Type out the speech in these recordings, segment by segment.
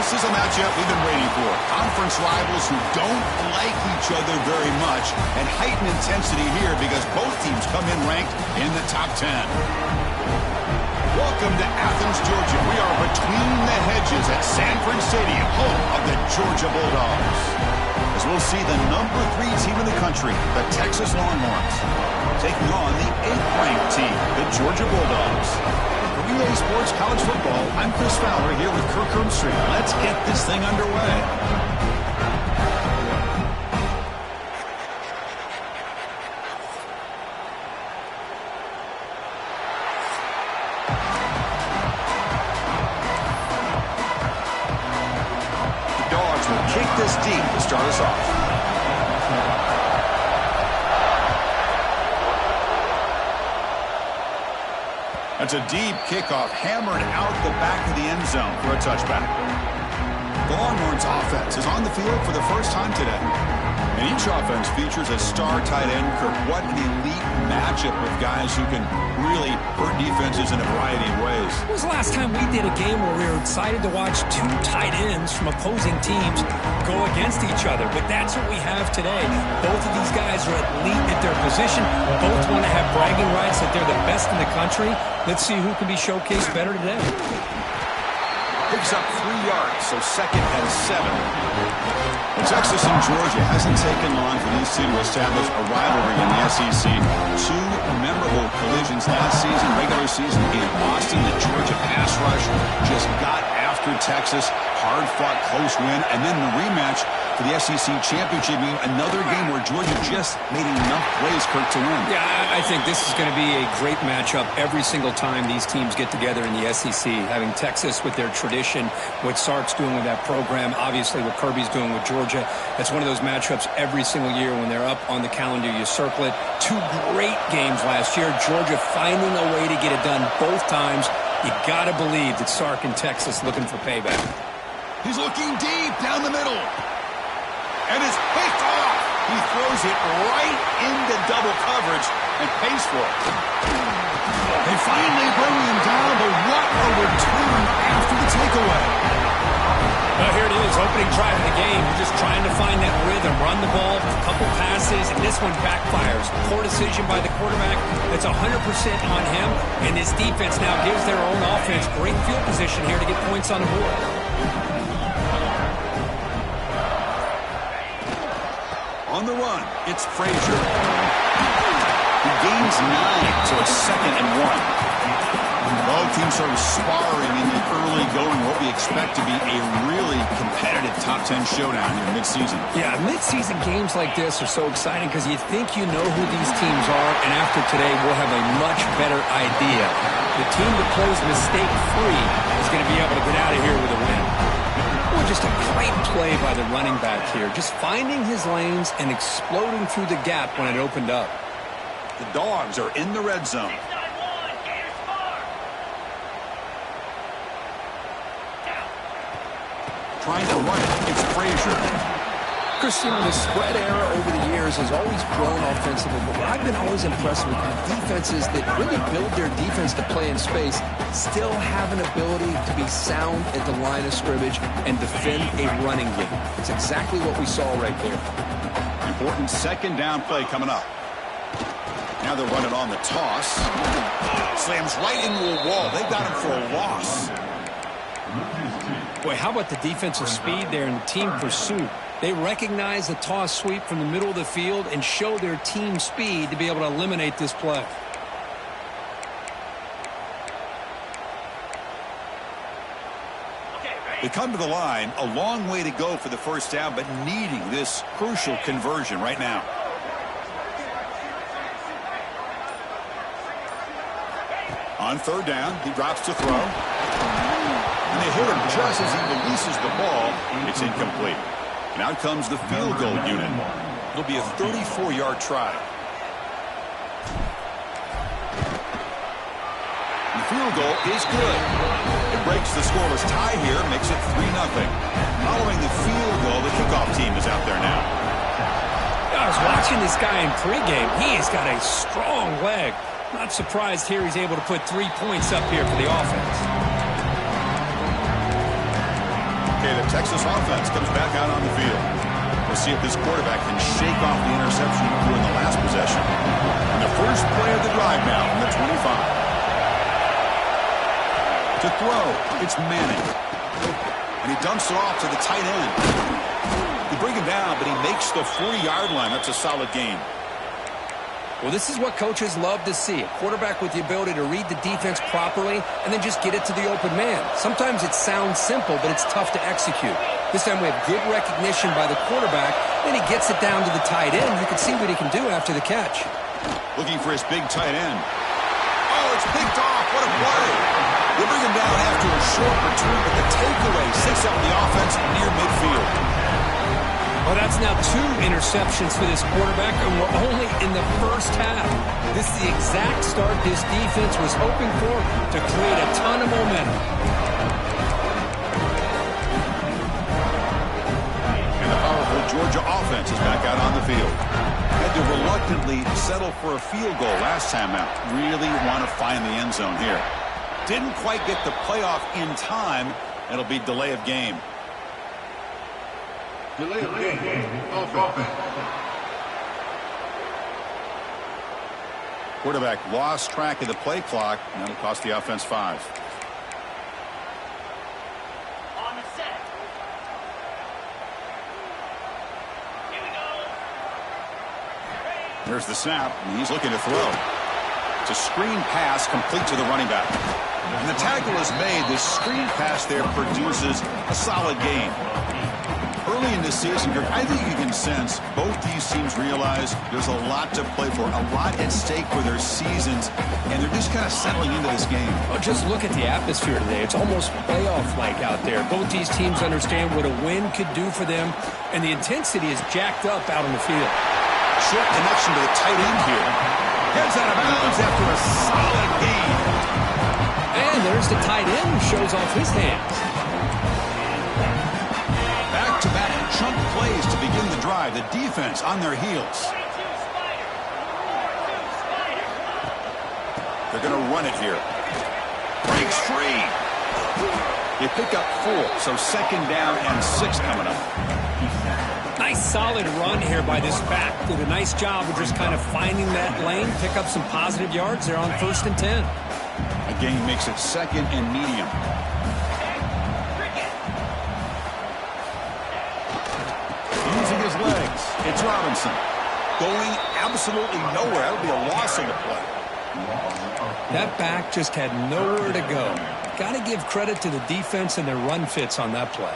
This is a matchup we've been waiting for. Conference rivals who don't like each other very much, and heightened intensity here because both teams come in ranked in the top 10. Welcome to Athens, Georgia. We are between the hedges at Sanford Stadium, home of the Georgia Bulldogs. As we'll see the number 3 team in the country, the Texas Longhorns, taking on the 8th-ranked team, the Georgia Bulldogs. Relay Sports College Football, I'm Chris Fowler here with Kirk Herbstreit. Let's get this thing underway. The Dogs will kick this deep to start us off. That's a deep kickoff, hammered out the back of the end zone for a touchback. The Longhorns offense is on the field for the first time today. And each offense features a star tight end. Kirk, what an elite matchup with guys who can really hurt defenses in a variety of ways. When was the last time we did a game where we were excited to watch 2 tight ends from opposing teams go against each other? But that's what we have today. Both of these guys are elite at their position. Both want to have bragging rights that they're the best in the country. Let's see who can be showcased better today. Picks up 3 yards, so 2nd and 7. Texas and Georgia hasn't taken long for these two to establish a rivalry in the SEC. 2 memorable collisions last season, regular season in Austin. The Georgia pass rush just got after Texas. Hard-fought, close win. And then the rematch for the SEC championship game. Another game where Georgia just made enough plays, Kirk, to win. Yeah, I think this is going to be a great matchup every single time these teams get together in the SEC. Having Texas with their tradition, what Sark's doing with that program, obviously what Kirby's doing with Georgia. That's one of those matchups every single year when they're up on the calendar. You circle it. 2 great games last year. Georgia finding a way to get it done both times. You got to believe that Sark and Texas looking for payback. He's looking deep down the middle. And it's picked off. He throws it right into double coverage and pays for it. They finally bring him down, but what a return after the takeaway. Well, here it is, opening drive of the game. You're just trying to find that rhythm, run the ball, a couple passes, and this one backfires. Poor decision by the quarterback. That's 100% on him, and this defense now gives their own offense great field position here to get points on the board. On the run, it's Frazier. He gains 9, so it's 2nd and 1. Both teams sort of sparring in the early going, what we expect to be a really competitive top 10 showdown here mid-season. Yeah, mid-season games like this are so exciting because you think you know who these teams are, and after today we'll have a much better idea. The team that plays mistake-free is going to be able to get out of here with a win. Well, just a great play by the running back here, just finding his lanes and exploding through the gap when it opened up. The Dogs are in the red zone. Trying to run it, it's Frazier. Christian, the spread era over the years has always grown offensively, but I've been always impressed with defenses that really build their defense to play in space, still have an ability to be sound at the line of scrimmage and defend a running game. It's exactly what we saw right there. Important 2nd down play coming up. Now they'll run it on the toss. Slams right into a wall. They got him for a loss. Boy, how about the defensive speed there and the team pursuit? They recognize the toss sweep from the middle of the field and show their team speed to be able to eliminate this play. They come to the line, a long way to go for the first down, but needing this crucial conversion right now. On 3rd down, he drops to throw. And they hit him just as he releases the ball. It's incomplete. And out comes the field goal unit. It'll be a 34-yard try. The field goal is good. It breaks the scoreless tie here, makes it 3-0. Following the field goal, the kickoff team is out there now. I was watching this guy in pregame. He has got a strong leg. Not surprised here he's able to put 3 points up here for the offense. Okay, Okay, the Texas offense comes back out on the field. We'll see if this quarterback can shake off the interception he threw in the last possession. And the first play of the drive now from the 25. To throw, it's Manning. And he dumps it off to the tight end. They bring him down, but he makes the 40-yard line. That's a solid gain. Well, this is what coaches love to see. A quarterback with the ability to read the defense properly and then just get it to the open man. Sometimes it sounds simple, but it's tough to execute. This time we have good recognition by the quarterback, and he gets it down to the tight end. You can see what he can do after the catch. Looking for his big tight end. Oh, it's picked off. What a play. They bring him down after a short return, but the takeaway sits up the offense near midfield. Well, that's now 2 interceptions for this quarterback, and we're only in the first half. This is the exact start this defense was hoping for to create a ton of momentum. And the powerful Georgia offense is back out on the field. Had to reluctantly settle for a field goal last time out. Really want to find the end zone here. Didn't quite get the playoff in time. It'll be delay of game. Delay of game. Offense. Quarterback lost track of the play clock, and that'll cost the offense 5. On the set. Here we go. There's the snap, and he's looking to throw. It's a screen pass complete to the running back. And the tackle is made. This screen pass there produces a solid gain. Early in this season, I think you can sense both these teams realize there's a lot to play for, a lot at stake for their seasons, and they're just kind of settling into this game. Well, just look at the atmosphere today. It's almost playoff-like out there. Both these teams understand what a win could do for them, and the intensity is jacked up out on the field. Short connection to the tight end here. Heads out of bounds after a solid gain. And there's the tight end who shows off his hands. Back-to-back chunk plays to begin the drive. The defense on their heels. They're going to run it here. Breaks free. They pick up 4, so second down and 6 coming up. Nice solid run here by this back. Did a nice job of just kind of finding that lane, pick up some positive yards. They're on 1st and 10. A gain makes it 2nd and medium. Using his legs, it's Robinson. Going absolutely nowhere. That would be a loss on the play. That back just had nowhere to go. Got to give credit to the defense and their run fits on that play.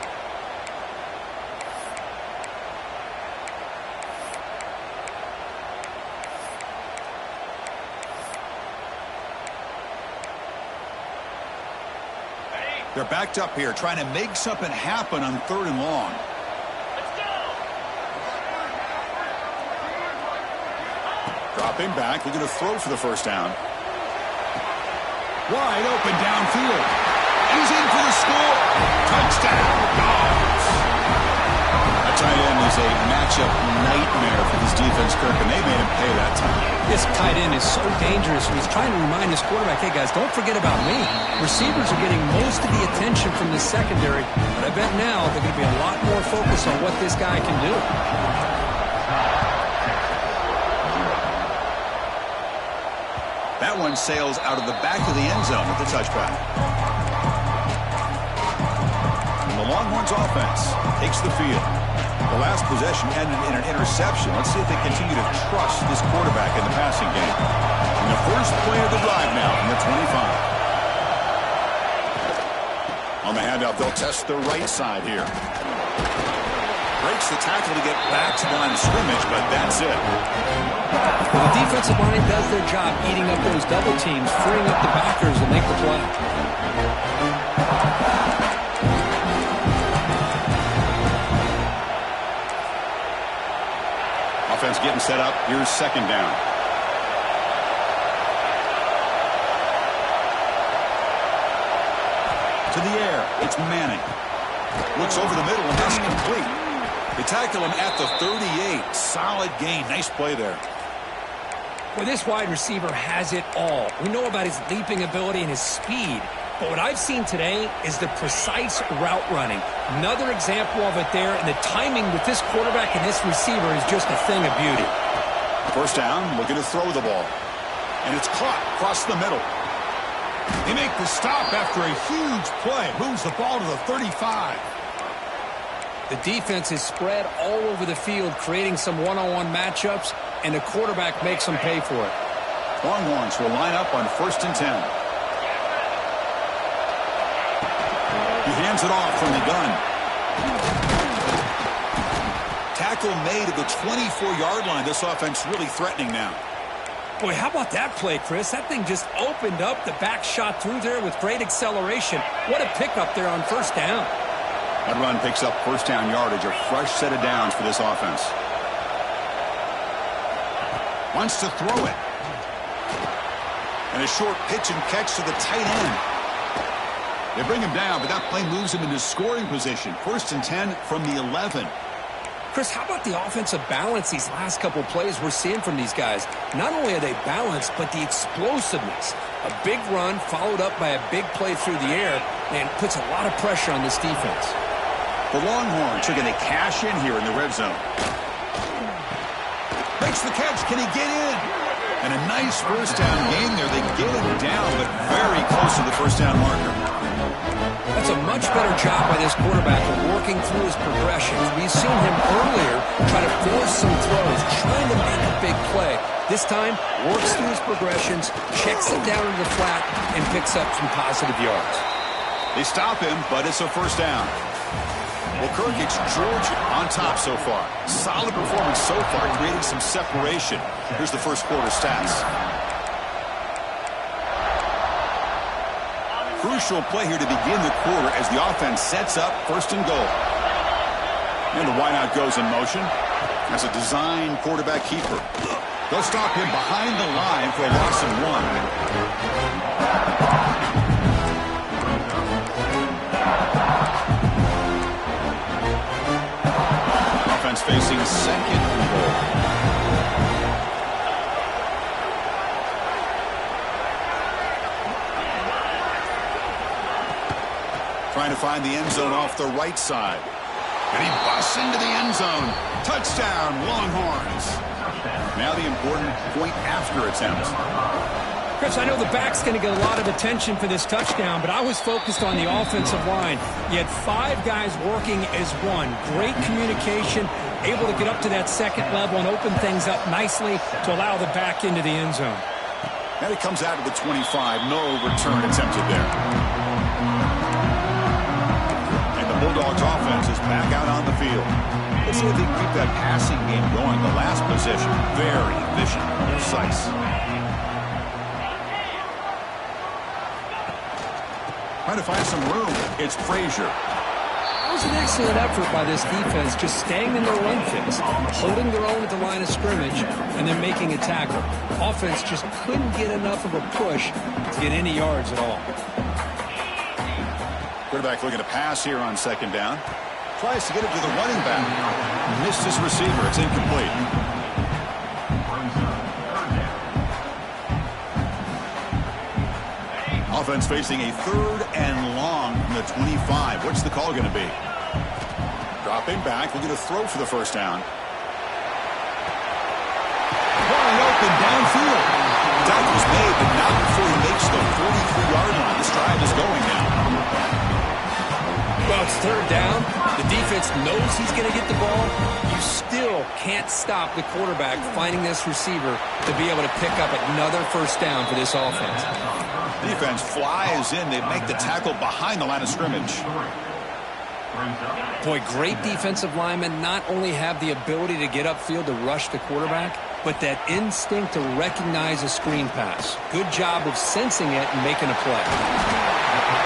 They're backed up here, trying to make something happen on 3rd and long. Dropping back, looking to throw for the first down. Wide open downfield. He's in for the score. Touchdown, Dogs. A tight end is a matchup nightmare for this defense, Kirk, and they made him pay that time. This tight end is so dangerous. He's trying to remind his quarterback, hey, guys, don't forget about me. Receivers are getting most of the attention from the secondary, but I bet now they're going to be a lot more focused on what this guy can do. That one sails out of the back of the end zone with the touchback. And the Longhorns offense takes the field. The last possession ended in an interception. Let's see if they continue to trust this quarterback in the passing game. And the first play of the drive now from the 25. On the handoff, they'll test the right side here. Breaks the tackle to get back to the line of scrimmage, but that's it. Well, the defensive line does their job eating up those double teams, freeing up the backers to make the play. Offense getting set up. Here's 2nd down. To the air. It's Manning. Looks over the middle, and that's complete. They tackle him at the 38. Solid gain. Nice play there. Well, this wide receiver has it all. We know about his leaping ability and his speed, But what I've seen today is the precise route running. Another example of it there, and the timing with this quarterback and this receiver is just a thing of beauty. First down, looking to throw the ball. And it's caught across the middle. They make the stop after a huge play. Moves the ball to the 35. The defense is spread all over the field, creating some one-on-one matchups, and the quarterback makes them pay for it. Longhorns will line up on 1st and 10. He hands it off from the gun. Tackle made at the 24-yard line. This offense really threatening now. Boy, how about that play, Chris? That thing just opened up. The back shot through there with great acceleration. What a pickup there on 1st down. That run picks up 1st down yardage, a fresh set of downs for this offense. Wants to throw it. And a short pitch and catch to the tight end. They bring him down, but that play moves him into scoring position. 1st and 10 from the 11. Chris, how about the offensive balance these last couple plays we're seeing from these guys? Not only are they balanced, but the explosiveness. A big run followed up by a big play through the air and puts a lot of pressure on this defense. The Longhorns are going to cash in here in the red zone. Makes the catch. Can he get in? And a nice 1st down gain there. They get him down, but very close to the 1st down marker. That's a much better job by this quarterback of working through his progressions. We've seen him earlier try to force some throws, trying to make a big play. This time, works through his progressions, checks it down to the flat, and picks up some positive yards. They stop him, but it's a 1st down. Well, Kirk, it's Georgia on top so far. Solid performance so far, creating some separation. Here's the first quarter stats. Crucial play here to begin the quarter as the offense sets up 1st and goal. And the wideout goes in motion. That's a design quarterback keeper. They'll stop him behind the line for a loss of 1. Offense facing 2nd and goal. Trying to find the end zone off the right side. And he busts into the end zone. Touchdown, Longhorns. Now the important point after attempt. Chris, I know the back's going to get a lot of attention for this touchdown, but I was focused on the offensive line. You had 5 guys working as one. Great communication, able to get up to that 2nd level and open things up nicely to allow the back into the end zone. And it comes out of the 25. No return attempted there. Bulldogs offense is back out on the field. Let's see if they can keep that passing game going. The last possession, very efficient, precise. Trying to find some room. It's Frazier. That was an excellent effort by this defense, just staying in their run fix, holding their own at the line of scrimmage, and then making a tackle. Offense just couldn't get enough of a push to get any yards at all. Quarterback looking to pass here on 2nd down. Tries to get it to the running back. Missed his receiver. It's incomplete. Offense facing a 3rd and long from the 25. What's the call going to be? Dropping back. Looking to throw for the 1st down. Wide open downfield. Tackle's made, but not before he makes the 43-yard line. This drive is going now. Well, it's 3rd down. The defense knows he's going to get the ball. You still can't stop the quarterback finding this receiver to be able to pick up another 1st down for this offense. Defense flies in. They make the tackle behind the line of scrimmage. Boy, great defensive linemen not only have the ability to get upfield to rush the quarterback, but that instinct to recognize a screen pass. Good job of sensing it and making a play.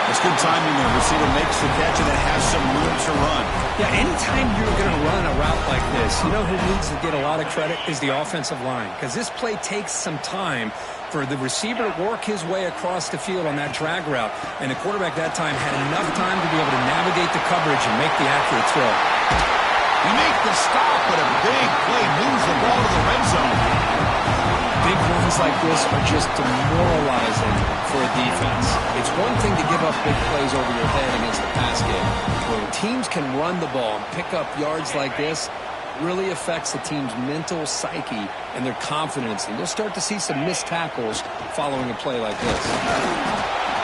It's good timing there. Receiver makes the catch and it has some room to run. Yeah, anytime you're going to run a route like this, you know who needs to get a lot of credit is the offensive line, because this play takes some time for the receiver to work his way across the field on that drag route, and the quarterback that time had enough time to be able to navigate the coverage and make the accurate throw. He makes the stop, but a big play moves the ball to the red zone. Big runs like this are just demoralizing for a defense. It's one thing to give up big plays over your head against the pass game. When teams can run the ball and pick up yards like this, really affects the team's mental psyche and their confidence. And you'll start to see some missed tackles following a play like this.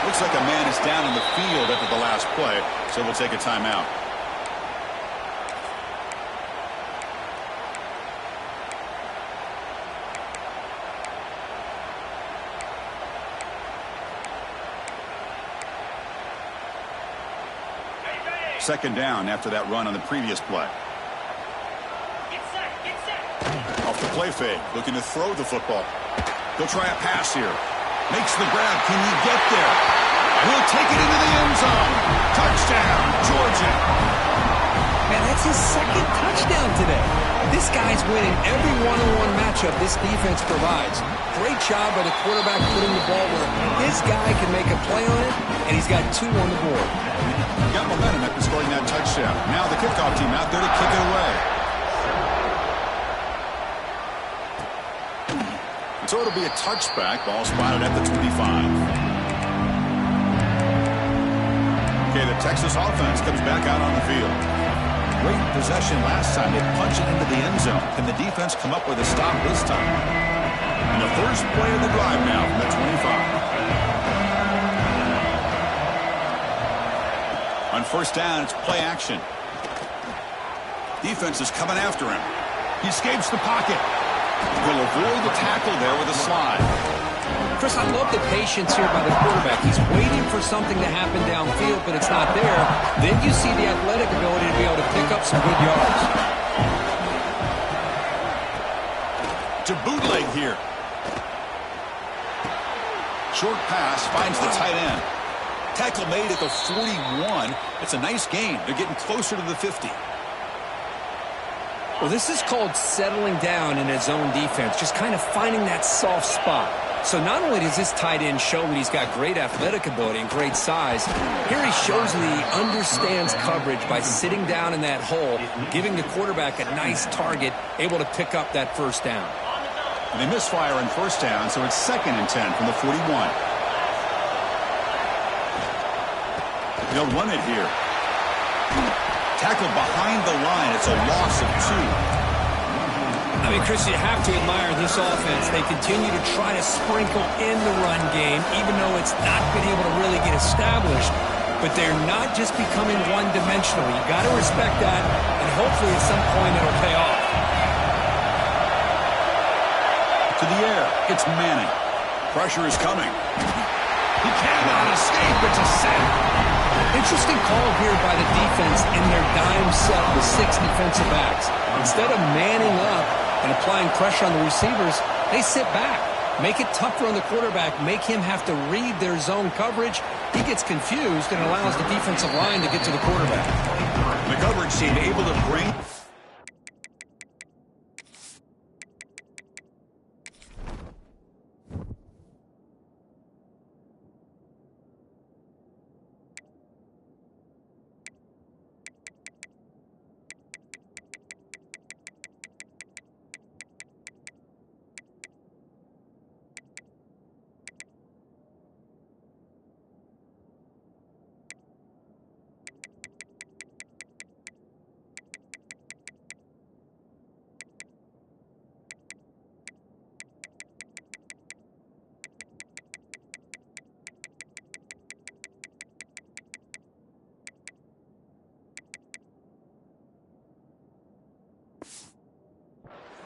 Looks like a man is down in the field after the last play, so we'll take a timeout. Second down after that run on the previous play. Get set, get set. Off the play fake, looking to throw the football. He'll try a pass here. Makes the grab. Can he get there? And he'll take it into the end zone. Touchdown, Georgia. Man, that's his second touchdown today. This guy's winning every one-on-one matchup this defense provides. Great job by the quarterback putting the ball where his guy can make a play on it, and he's got 2 on the board. Got momentum after scoring that touchdown. Now the kickoff team out there to kick it away. So it'll be a touchback. Ball spotted at the 25. Okay, the Texas offense comes back out on the field. Great possession last time. They punch it into the end zone. Can the defense come up with a stop this time? And the first play of the drive now from the 25. On first down, it's play action. Defense is coming after him. He escapes the pocket. He'll avoid the tackle there with a slide. Chris, I love the patience here by the quarterback. He's waiting for something to happen downfield, but it's not there. Then you see the athletic ability to be able to pick up some good yards. To bootleg here. Short pass finds the tight end. Tackle made at the 41. It's a nice gain. They're getting closer to the 50. Well, this is called settling down in his own defense, just kind of finding that soft spot. So not only does this tight end show that he's got great athletic ability and great size, here he shows that he understands coverage by sitting down in that hole, giving the quarterback a nice target, able to pick up that first down. And they misfire on first down, so it's 2nd and 10 from the 41. They'll run it here. Tackle behind the line. It's a loss of 2. I mean, Chris, you have to admire this offense. They continue to try to sprinkle in the run game, even though it's not been able to really get established. But they're not just becoming one-dimensional. You've got to respect that, and hopefully at some point it'll pay off. To the air. It's Manning. Pressure is coming. He cannot escape. It's a sack. Interesting call here by the defense in their dime set with 6 defensive backs. Instead of manning up and applying pressure on the receivers, they sit back. Make it tougher on the quarterback. Make him have to read their zone coverage. He gets confused and allows the defensive line to get to the quarterback. The coverage team able to bring...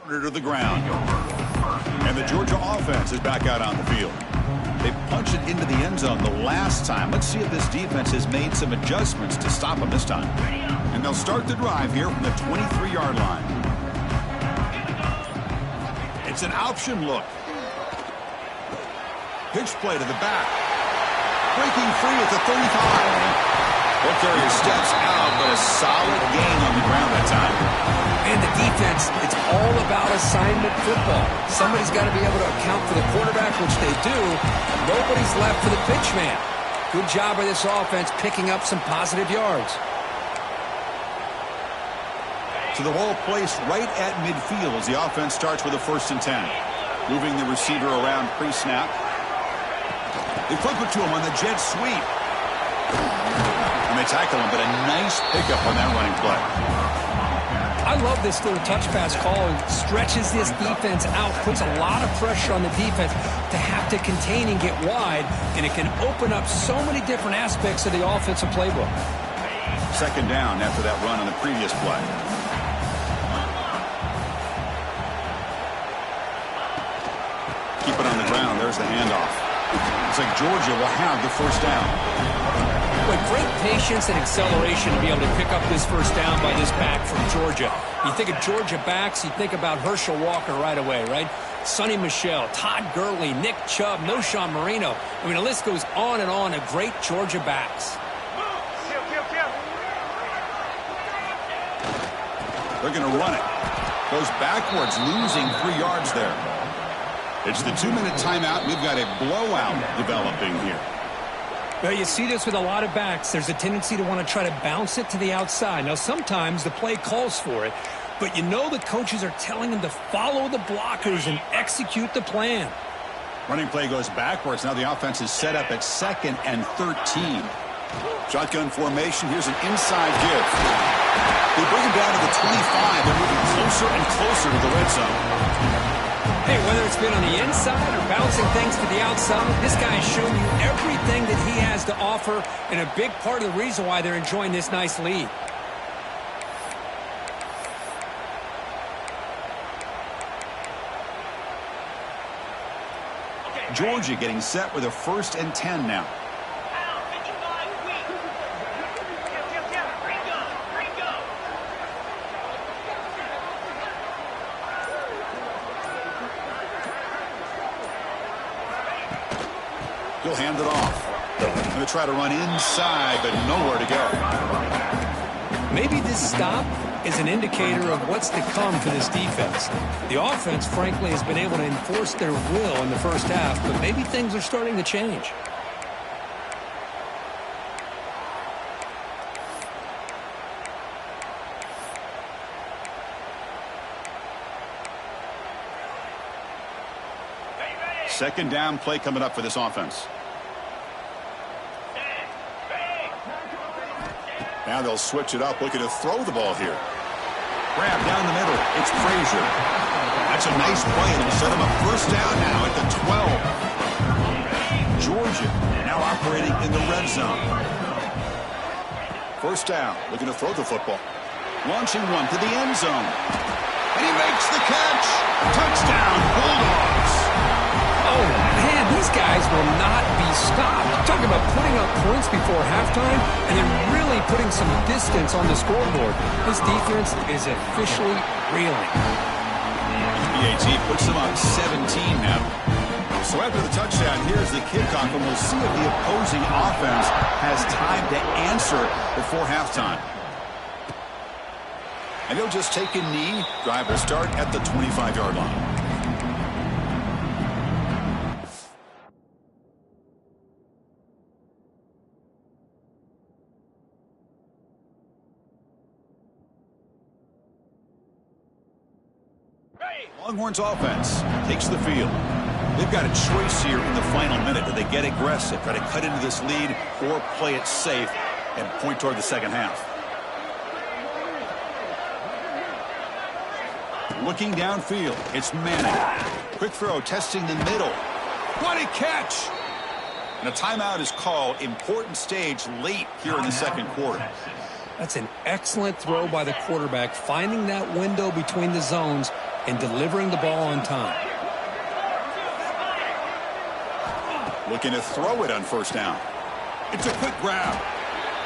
to the ground. And the Georgia offense is back out on the field. They punched it into the end zone the last time. Let's see if this defense has made some adjustments to stop them this time. And they'll start the drive here from the 23-yard line. It's an option look. Pitch play to the back. Breaking free at the 35. Ball carrier steps out, but a solid gain on the ground that time. And the defense, it's all about assignment football. Somebody's got to be able to account for the quarterback, which they do. Nobody's left for the pitch man. Good job by this offense picking up some positive yards. So the ball placed right at midfield as the offense starts with a 1st and 10. Moving the receiver around pre-snap. They flip it to him on the jet sweep. And they tackle him, but a nice pickup on that running play. I love this little touch pass call. It stretches this defense out, puts a lot of pressure on the defense to have to contain and get wide, and it can open up so many different aspects of the offensive playbook. Second down after that run on the previous play. Keep it on the ground. There's the handoff. Looks like Georgia will have the first down. With great patience and acceleration to be able to pick up this first down by this back from Georgia. You think of Georgia backs, you think about Herschel Walker right away, right? Sonny Michel, Todd Gurley, Nick Chubb, Noshawn Marino. I mean, the list goes on and on of great Georgia backs. They're going to run it. Goes backwards, losing 3 yards there. It's the 2-minute timeout. We've got a blowout developing here. Well, you see this with a lot of backs. There's a tendency to want to try to bounce it to the outside. Now, sometimes the play calls for it, but you know the coaches are telling them to follow the blockers and execute the plan. Running play goes backwards. Now the offense is set up at 2nd and 13. Shotgun formation. Here's an inside give. They bring him down to the 25. They're moving closer and closer to the red zone. Hey, whether it's been on the inside or bouncing things to the outside, this guy has shown you everything that he has to offer, and a big part of the reason why they're enjoying this nice lead. Georgia getting set with a 1st and 10 now. He'll hand it off. Going to try to run inside, but nowhere to go. Maybe this stop is an indicator of what's to come for this defense. The offense, frankly, has been able to enforce their will in the first half, but maybe things are starting to change. Second down play coming up for this offense. Now they'll switch it up, looking to throw the ball here. Grab down the middle. It's Frazier. That's a nice play. It'll set him up first down now at the 12. Georgia now operating in the red zone. First down, looking to throw the football. Launching one to the end zone. And he makes the catch. Touchdown, Bulldogs. Oh, man, these guys will not be stopped. Talking about putting up points before halftime and then really putting some distance on the scoreboard. This defense is officially reeling. BAT puts them on 17 now. So after the touchdown, here's the kickoff, and we'll see if the opposing offense has time to answer before halftime. And he'll just take a knee. Drive will start at the 25-yard line. Longhorns offense takes the field. They've got a choice here in the final minute. Do they get aggressive, try to cut into this lead, or play it safe and point toward the second half? Looking downfield, it's Manning. Quick throw, testing the middle. What a catch! And a timeout is called. Important stage late here in the second quarter. That's an excellent throw by the quarterback, finding that window between the zones and delivering the ball on time. Looking to throw it on first down. It's a quick grab.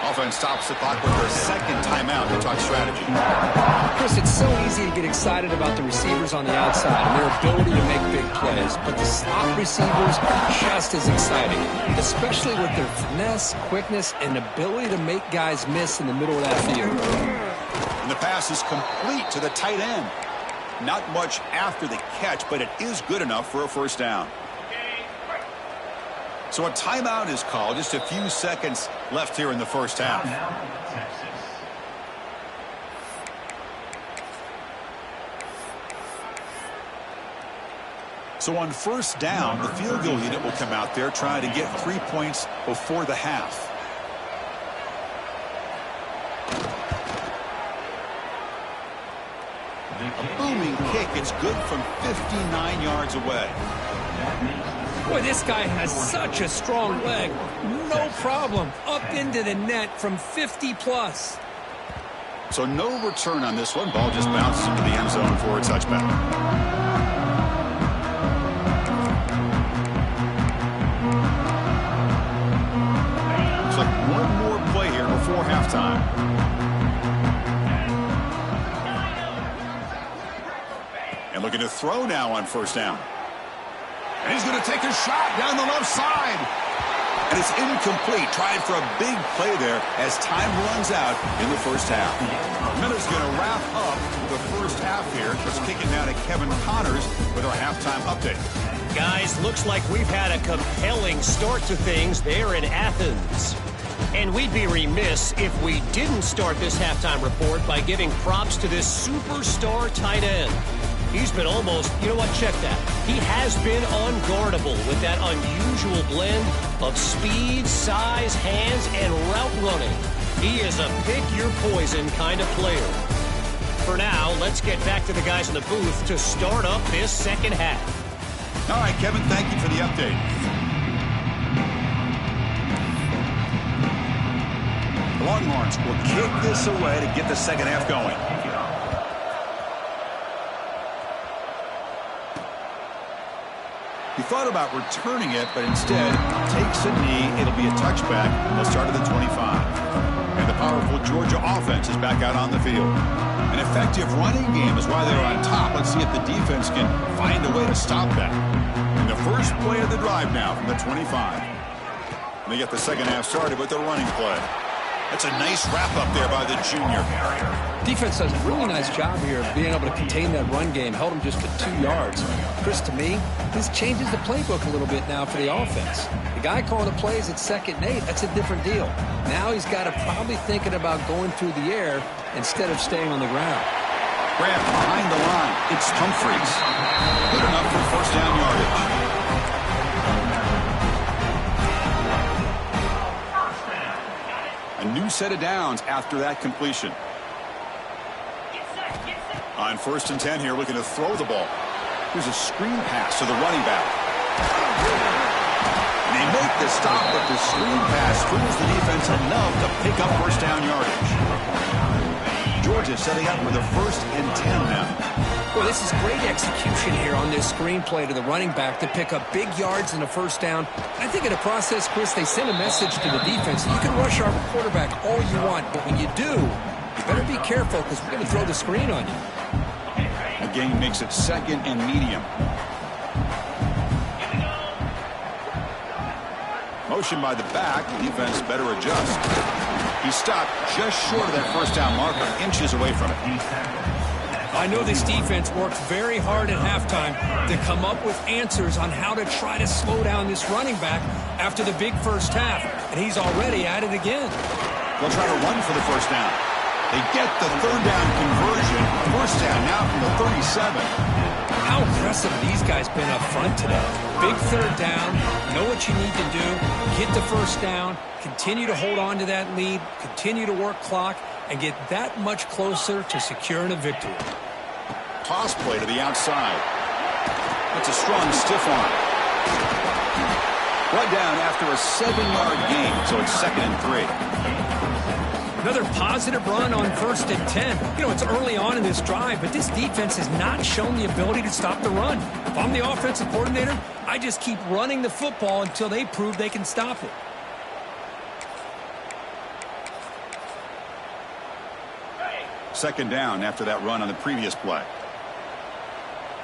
Offense stops the clock with their second timeout to talk strategy. Chris, it's so easy to get excited about the receivers on the outside and their ability to make big plays, but the slot receivers just as exciting, especially with their finesse, quickness, and ability to make guys miss in the middle of that field. And the pass is complete to the tight end. Not much after the catch, but it is good enough for a first down. So a timeout is called. Just a few seconds left here in the first half. So on first down, the field goal unit will come out there trying to get 3 points before the half. A booming kick. It's good from 59 yards away. Boy, this guy has such a strong leg. No problem. Up into the net from 50+. So no return on this one. Ball just bounces into the end zone for a touchback. One more play here before halftime. And looking to throw now on first down. And he's going to take a shot down the left side. And it's incomplete. Tried for a big play there as time runs out in the first half. Miller's going to wrap up the first half here. Let's kick it down to Kevin Connors with our halftime update. Guys, looks like we've had a compelling start to things there in Athens. And we'd be remiss if we didn't start this halftime report by giving props to this superstar tight end. He's been almost, you know what, check that. He has been unguardable with that unusual blend of speed, size, hands, and route running. He is a pick-your-poison kind of player. For now, let's get back to the guys in the booth to start up this second half. All right, Kevin, thank you for the update. The Longhorns will kick this away to get the second half going. He thought about returning it, but instead takes a knee. It'll be a touchback. They'll start at the 25. And the powerful Georgia offense is back out on the field. An effective running game is why they're on top. Let's see if the defense can find a way to stop that. And the first play of the drive now from the 25. They get the second half started with the running play. That's a nice wrap-up there by the junior. Defense does a really nice job here of being able to contain that run game. Held him just to 2 yards. Chris, to me, this changes the playbook a little bit now for the offense. The guy calling the plays at 2nd and 8, that's a different deal. Now he's got to probably thinking about going through the air instead of staying on the ground. Grab behind the line. It's Humphreys. Good enough for first down yardage. A new set of downs after that completion. On 1st and 10 here, looking to throw the ball. Here's a screen pass to the running back. And they make the stop, but the screen pass fools the defense enough to pick up first down yardage. Georgia setting up with a 1st and 10 now. Well, this is great execution here on this screenplay to the running back to pick up big yards and a first down. I think in the process, Chris, they send a message to the defense. You can rush our quarterback all you want, but when you do, you better be careful because we're going to throw the screen on you. The game makes it 2nd and medium. Motion by the back. Defense better adjust. He stopped just short of that first down marker, inches away from it. I know this defense worked very hard at halftime to come up with answers on how to try to slow down this running back after the big first half, and he's already at it again. They'll try to run for the first down. They get the 3rd down conversion. First down now from the 37. How impressive these guys been up front today. Big 3rd down, know what you need to do, get the first down, continue to hold on to that lead, continue to work clock, and get that much closer to securing a victory. Toss play to the outside. That's a strong stiff arm. Brought down after a 7-yard gain, so it's 2nd and 3. Another positive run on 1st and 10. You know, it's early on in this drive, but this defense has not shown the ability to stop the run. If I'm the offensive coordinator, I just keep running the football until they prove they can stop it. Second down after that run on the previous play.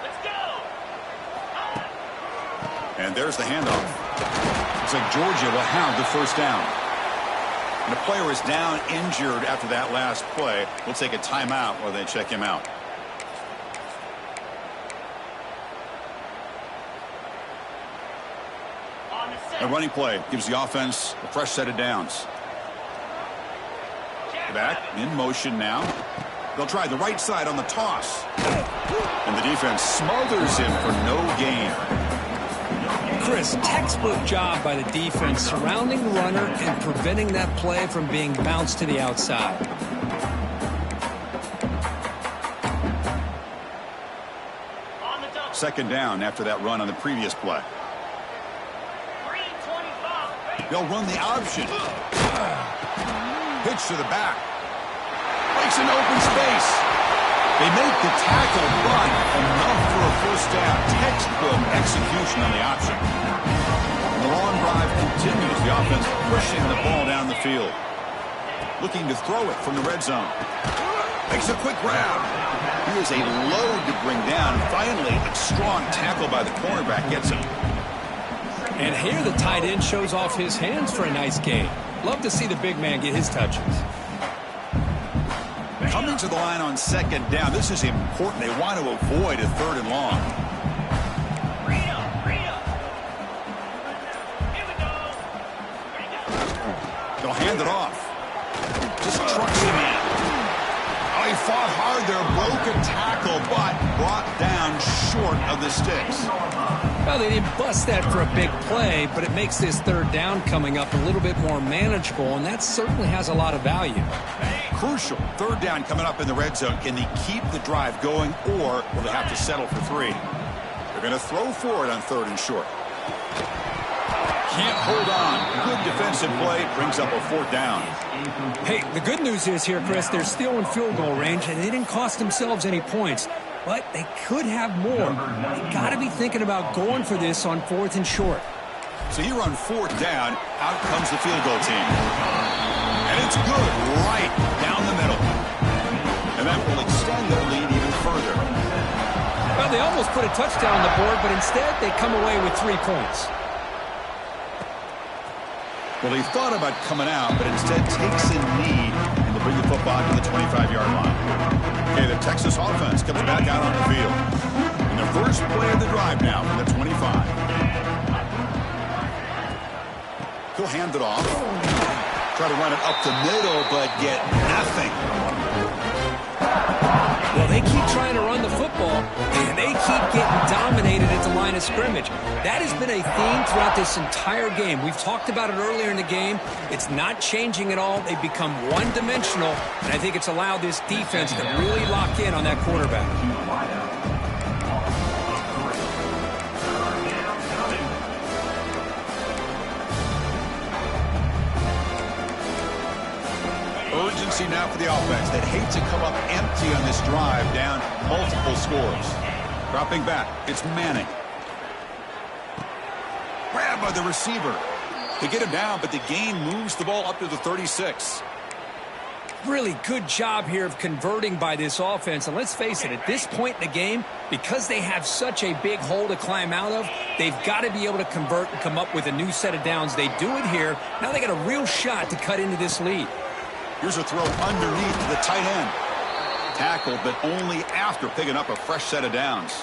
Let's go! And there's the handoff. Looks like Georgia will have the first down. And the player is down injured after that last play. We'll take a timeout while they check him out. On the set. A running play gives the offense a fresh set of downs. Back in motion now. They'll try the right side on the toss. And the defense smothers him for no gain. Chris, textbook job by the defense surrounding the runner and preventing that play from being bounced to the outside. Second down after that run on the previous play. They'll run the option. Pitch to the back. Breaks an open space. They make the tackle, but enough for a first down. Textbook execution on the option. And the long drive continues. The offense pushing the ball down the field. Looking to throw it from the red zone. Makes a quick grab. Here's a load to bring down. Finally, a strong tackle by the cornerback gets him. And here the tight end shows off his hands for a nice gain. Love to see the big man get his touches. Coming to the line on second down. This is important. They want to avoid a third and long. They'll hand it off. Just trucks him in. Oh, he fought hard there. Broke a tackle, but brought down short of the sticks. Well, they didn't bust that for a big play, but it makes this third down coming up a little bit more manageable, and that certainly has a lot of value. Crucial. Third down coming up in the red zone. Can they keep the drive going, or will they have to settle for three? They're going to throw for it on third and short. Can't hold on. Good defensive play. Brings up a fourth down. Hey, the good news is here, Chris, they're still in field goal range, and they didn't cost themselves any points. But they could have more. They got to be thinking about going for this on fourth and short. So here on fourth down, out comes the field goal team. And it's good right down the middle. And that will extend their lead even further. Well, they almost put a touchdown on the board, but instead they come away with 3 points. Well, he thought about coming out, but instead takes a knee and to bring the football to the 25-yard line. Okay, the Texas offense comes back out on the field. And the first play of the drive now from the 25. He'll hand it off. Try to run it up the middle, but get nothing. Well, they keep trying to run the football, and they keep getting dominated at the line of scrimmage. That has been a theme throughout this entire game. We've talked about it earlier in the game. It's not changing at all. They've become one-dimensional, and I think it's allowed this defense to really lock in on that quarterback. Urgency now for the offense. They'd hate to come up empty on this drive, down multiple scores. Dropping back, it's Manning. Grab by the receiver. They get him down, but the gain moves the ball up to the 36. Really good job here of converting by this offense. And let's face it, at this point in the game, because they have such a big hole to climb out of, they've got to be able to convert and come up with a new set of downs. They do it here. Now they got a real shot to cut into this lead. Here's a throw underneath the tight end. Tackled, but only after picking up a fresh set of downs.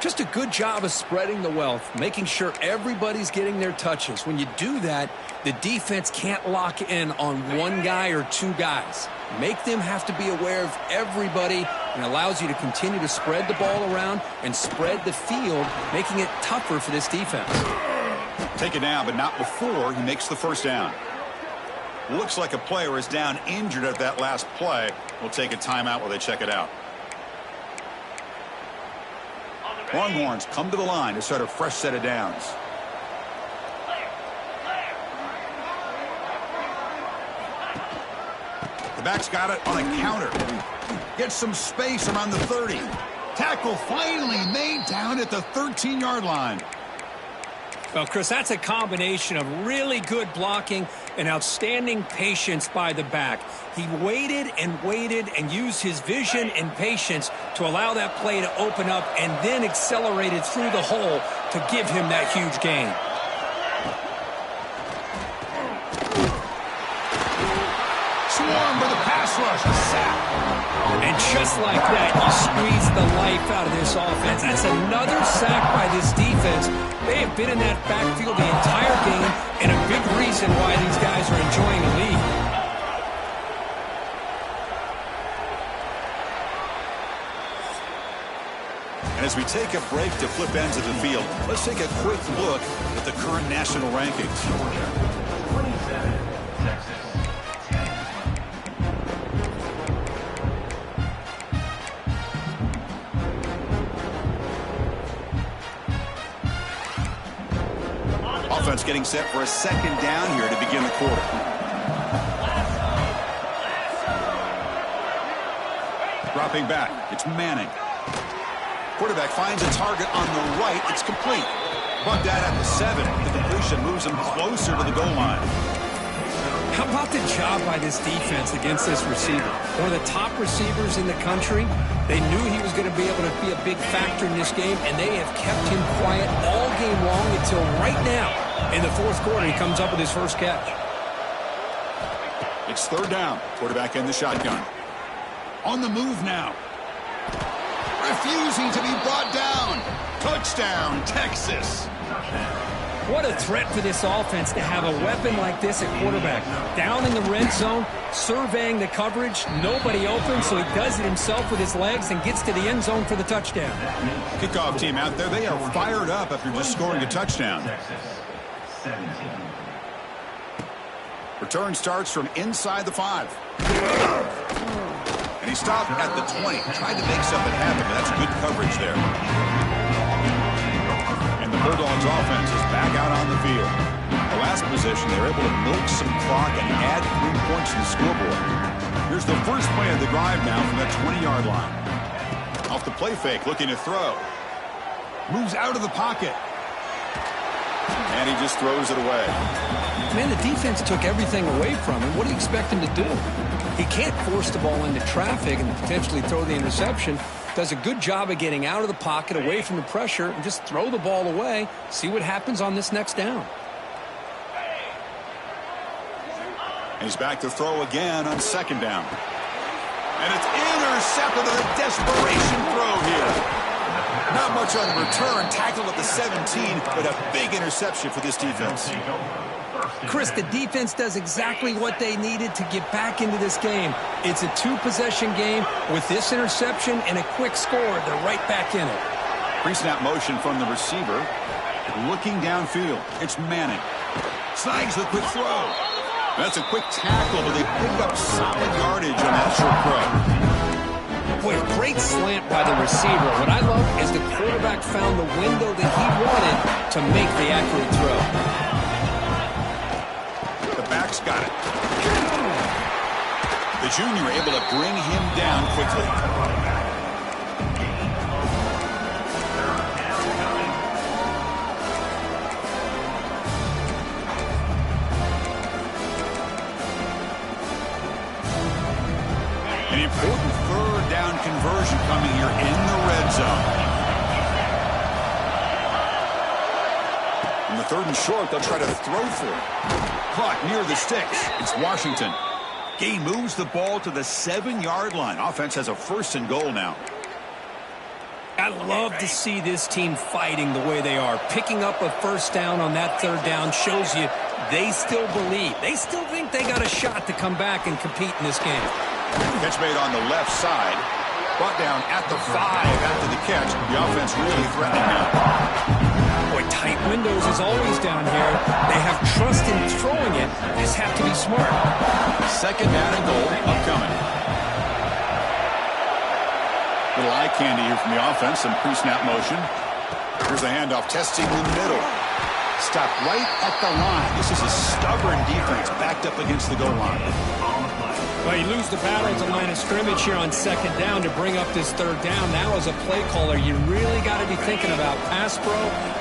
Just a good job of spreading the wealth, making sure everybody's getting their touches. When you do that, the defense can't lock in on one guy or two guys. Make them have to be aware of everybody, and allows you to continue to spread the ball around and spread the field, making it tougher for this defense. Take it down, but not before he makes the first down. Looks like a player is down injured at that last play. We'll take a timeout while they check it out. Longhorns come to the line to start a fresh set of downs. The back's got it on a counter. Gets some space around the 30. Tackle finally made down at the 13-yard line. Well, Chris, that's a combination of really good blocking and outstanding patience by the back. He waited and used his vision and patience to allow that play to open up and then accelerated through the hole to give him that huge gain. Swarm with a pass rush, a sack. And just like that, you squeeze the life out of this offense. That's another sack by this defense. They have been in that backfield the entire game, and a big reason why these guys are enjoying the lead. And as we take a break to flip ends of the field, let's take a quick look at the current national rankings. Offense getting set for a second down here to begin the quarter. Dropping back, it's Manning. Quarterback finds a target on the right. It's complete. Bucked out at the 7. The completion moves him closer to the goal line. How about the job by this defense against this receiver? One of the top receivers in the country. They knew he was going to be able to be a big factor in this game, and they have kept him quiet all game long until right now. In the fourth quarter, he comes up with his first catch. It's third down. Quarterback in the shotgun. On the move now. Refusing to be brought down. Touchdown, Texas. What a threat for this offense to have a weapon like this at quarterback. Down in the red zone, surveying the coverage, nobody open, so he does it himself with his legs and gets to the end zone for the touchdown. Kickoff team out there, they are fired up after just scoring a touchdown. Return starts from inside the 5. And he stopped at the 20. Tried to make something happen, but that's good coverage there. And the Bulldogs offense is back out on the field. The last possession, they were able to milk some clock and add 3 points to the scoreboard. Here's the first play of the drive now from that 20-yard line. Off the play fake, looking to throw. Moves out of the pocket. And he just throws it away. Man, the defense took everything away from him. What do you expect him to do? He can't force the ball into traffic and potentially throw the interception. Does a good job of getting out of the pocket, away from the pressure, and just throw the ball away. See what happens on this next down. And he's back to throw again on second down. And it's intercepted with a desperation throw here. Not much on the return. Tackled at the 17, but a big interception for this defense. Chris, the defense does exactly what they needed to get back into this game. It's a 2-possession game. With this interception and a quick score, they're right back in it. Pre-snap motion from the receiver. Looking downfield. It's Manning. Snags the quick throw. That's a quick tackle, but they pick up solid yardage on that short throw. Boy, a great slant by the receiver. What I love is the quarterback found the window that he wanted to make the accurate throw. The back's got it. The junior able to bring him down quickly. An important third down conversion coming here in the red zone. In the 3rd and short, they'll try to throw for it. Caught near the sticks. It's Washington. Gay moves the ball to the 7-yard line. Offense has a 1st and goal now. I love to see this team fighting the way they are. Picking up a 1st down on that 3rd down shows you they still believe. They still think they got a shot to come back and compete in this game. Catch made on the left side. Brought down at the 5 after the catch. The offense really threatening now. Boy, tight windows as always down here. They have trust in throwing it. Just have to be smart. 2nd down and goal upcoming. Little eye candy here from the offense. Some pre-snap motion. Here's the handoff, testing the middle. Stopped right at the line. This is a stubborn defense backed up against the goal line. Well, you lose the battle at the line of scrimmage here on 2nd down to bring up this 3rd down. Now as a play caller, you really got to be thinking about pass pro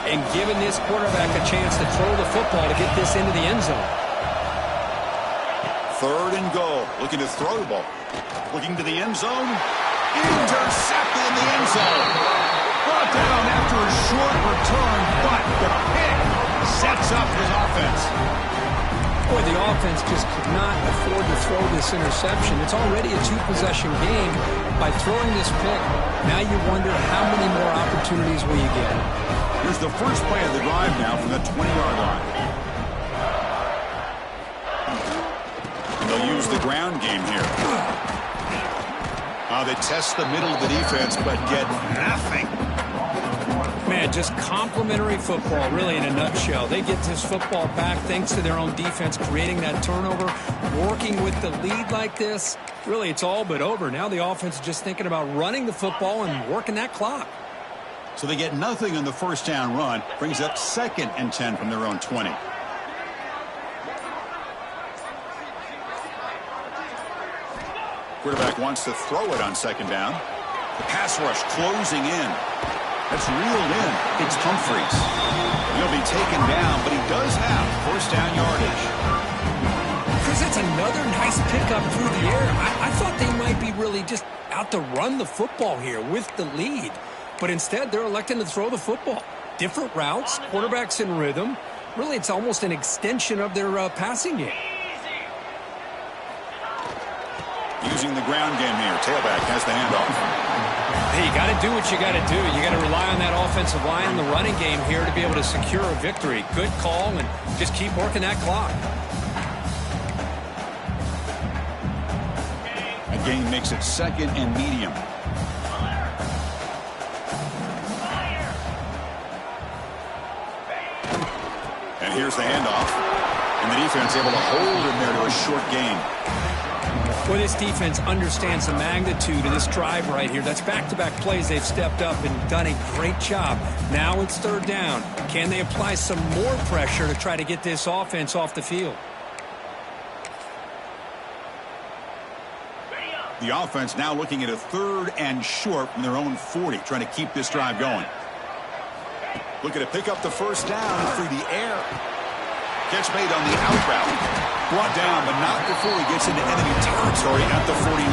and giving this quarterback a chance to throw the football to get this into the end zone. 3rd and goal. Looking to throw the ball. Looking to the end zone. Intercepted in the end zone. Brought down after a short return, but the pick sets up his offense. Boy, the offense just could not afford to throw this interception. It's already a 2-possession game. By throwing this pick, now you wonder how many more opportunities will you get. Here's the first play of the drive now from the 20-yard line. And they'll use the ground game here. They test the middle of the defense, but get nothing. Man, just complimentary football, really, in a nutshell. They get this football back thanks to their own defense, creating that turnover, working with the lead like this. Really, it's all but over. Now the offense is just thinking about running the football and working that clock. So they get nothing on the first down run, brings up 2nd and 10 from their own 20. Quarterback wants to throw it on 2nd down. The pass rush closing in. That's reeled in. It's Humphries. He'll be taken down, but he does have first down yardage. Chris, that's another nice pickup through the air. I thought they might be really just out to run the football here with the lead. But instead, they're electing to throw the football. Different routes, quarterbacks in rhythm. Really, it's almost an extension of their passing game. Using the ground game here. Tailback has the handoff. Hey, you got to do what you got to do. You got to rely on that offensive line and the running game here to be able to secure a victory. Good call, and just keep working that clock. A gain makes it 2nd and medium. And here's the handoff. And the defense able to hold him there to a short gain. Well, this defense understands the magnitude of this drive right here. That's back-to-back plays. They've stepped up and done a great job. Now it's 3rd down. Can they apply some more pressure to try to get this offense off the field? The offense now looking at a 3rd and short from their own 40, trying to keep this drive going. Looking to pick up the first down through the air. Catch made on the out route. Brought down, but not before he gets into enemy territory at the 49.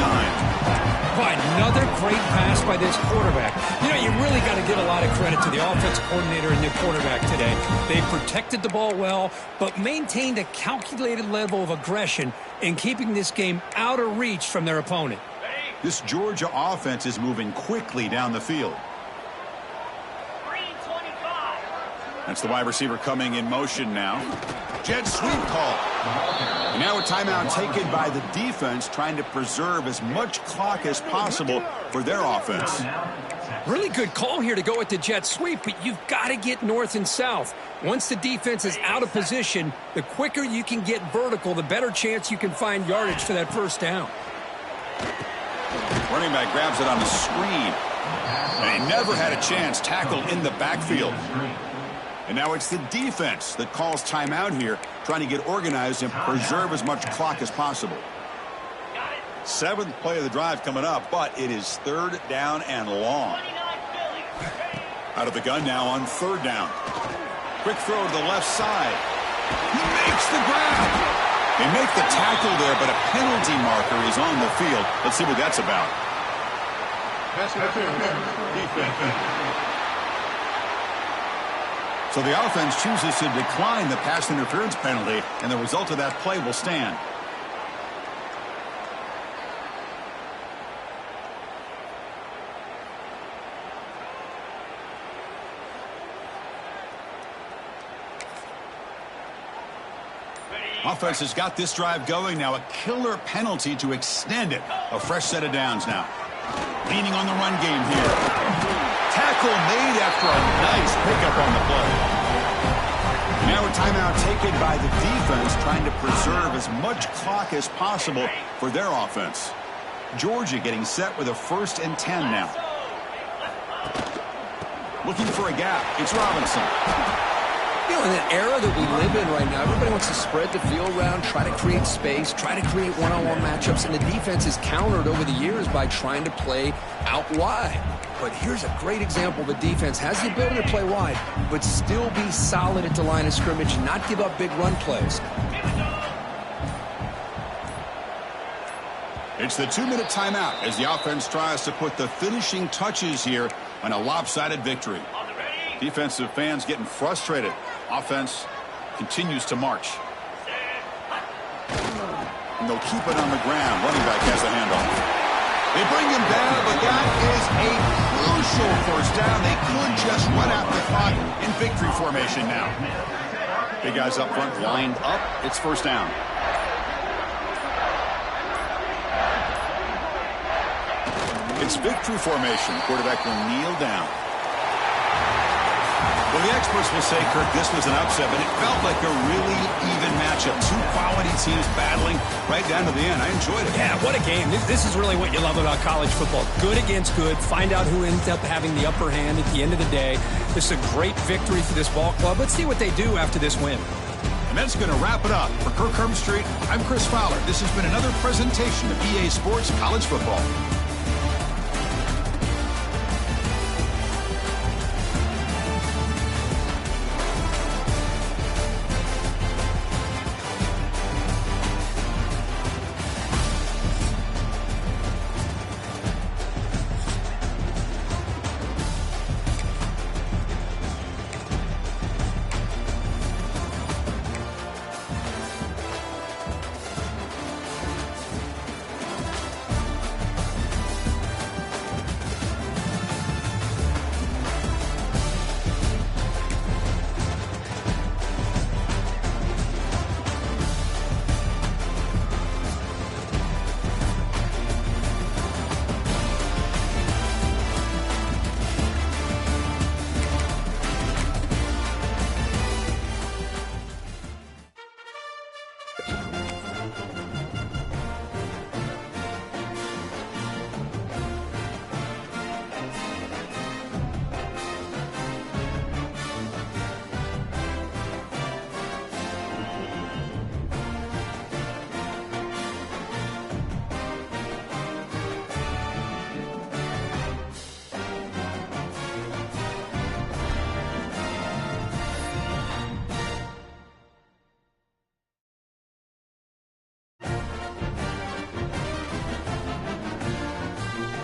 Boy, another great pass by this quarterback. You know, you really got to give a lot of credit to the offensive coordinator and the quarterback today. They protected the ball well, but maintained a calculated level of aggression in keeping this game out of reach from their opponent. This Georgia offense is moving quickly down the field. That's the wide receiver coming in motion now. Jet sweep call. And now a timeout taken by the defense, trying to preserve as much clock as possible for their offense. Really good call here to go with the jet sweep, but you've got to get north and south. Once the defense is out of position, the quicker you can get vertical, the better chance you can find yardage for that first down. Running back grabs it on the screen. And he never had a chance tackled in the backfield. And now it's the defense that calls timeout here, trying to get organized and preserve as much clock as possible. 7th play of the drive coming up, but it is 3rd down and long. Out of the gun now on 3rd down. Quick throw to the left side. He makes the grab. They make the tackle there, but a penalty marker is on the field. Let's see what that's about. So the offense chooses to decline the pass interference penalty, and the result of that play will stand. Offense has got this drive going now. A killer penalty to extend it. A fresh set of downs now. Leaning on the run game here. Tackle made after a nice pickup on the play. Now a timeout taken by the defense, trying to preserve as much clock as possible for their offense. Georgia getting set with a 1st and 10 now. Looking for a gap. It's Robinson. You know, in an era that we live in right now, everybody wants to spread the field around, try to create space, try to create one-on-one matchups, and the defense is countered over the years by trying to play out wide. But here's a great example. The defense has the ability to play wide, but still be solid at the line of scrimmage and not give up big run plays. It's the 2-minute timeout as the offense tries to put the finishing touches here on a lopsided victory. Defensive fans getting frustrated. Offense continues to march. And they'll keep it on the ground. Running back has the handoff. They bring him down, but that is a crucial first down. They could just run out the clock in victory formation now. Big guys up front lined up. It's first down. It's victory formation. Quarterback will kneel down. Well, the experts will say, Kirk, this was an upset, but it felt like a really even matchup. Two quality teams battling right down to the end. I enjoyed it. Yeah, what a game. This is really what you love about college football. Good against good. Find out who ends up having the upper hand at the end of the day. This is a great victory for this ball club. Let's see what they do after this win. And that's going to wrap it up. For Kirk Herbstreit, I'm Chris Fowler. This has been another presentation of EA Sports College Football.